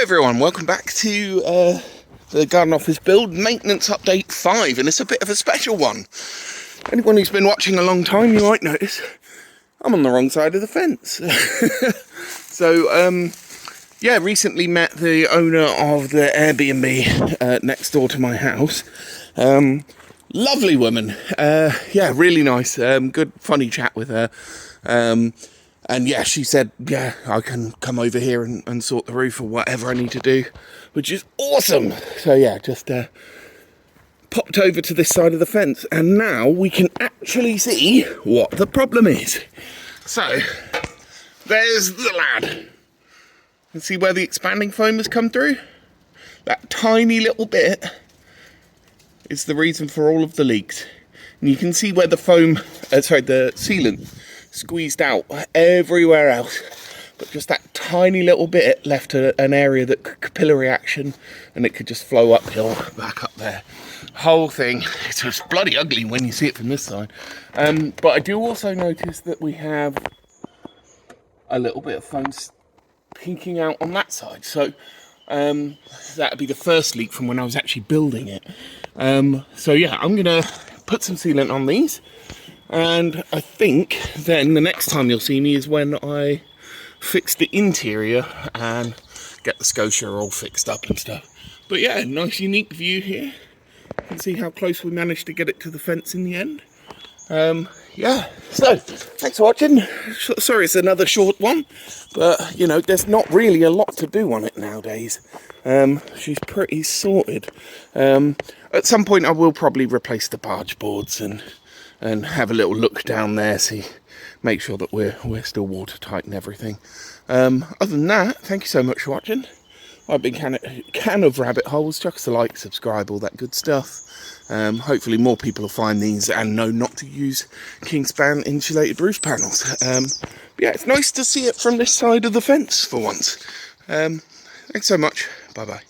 everyone, welcome back to the Garden Office build maintenance update 5, and it's a bit of a special one. Anyone who's been watching a long time, you might notice I'm on the wrong side of the fence. So yeah, recently met the owner of the Airbnb next door to my house. Lovely woman, yeah, really nice, good funny chat with her. And yeah, she said, yeah, I can come over here and sort the roof or whatever I need to do, which is awesome. So yeah, just popped over to this side of the fence, and now we can actually see what the problem is. So, there's the lad. And see where the expanding foam has come through? That tiny little bit is the reason for all of the leaks. And you can see where the foam, the sealant squeezed out everywhere else, but just that tiny little bit left an area that could capillary action, and it could just flow uphill back up there. Whole thing, it's just bloody ugly when you see it from this side. But I do also notice that we have a little bit of foam pinking out on that side, so that'd be the first leak from when I was actually building it. So yeah, I'm gonna put some sealant on these, and I think then the next time you'll see me is when I fix the interior and get the scotia all fixed up and stuff. But yeah, nice unique view here. You can see how close we managed to get it to the fence in the end. Yeah, so thanks for watching. Sorry it's another short one, but you know, there's not really a lot to do on it nowadays. She's pretty sorted. At some point I will probably replace the barge boards and have a little look down there, make sure that we're still watertight and everything. Other than that, thank you so much for watching. I've been can of rabbit holes. Chuck us a like, subscribe, all that good stuff. Hopefully more people will find these and know not to use Kingspan insulated roof panels. Yeah, it's nice to see it from this side of the fence for once. Thanks so much. Bye bye.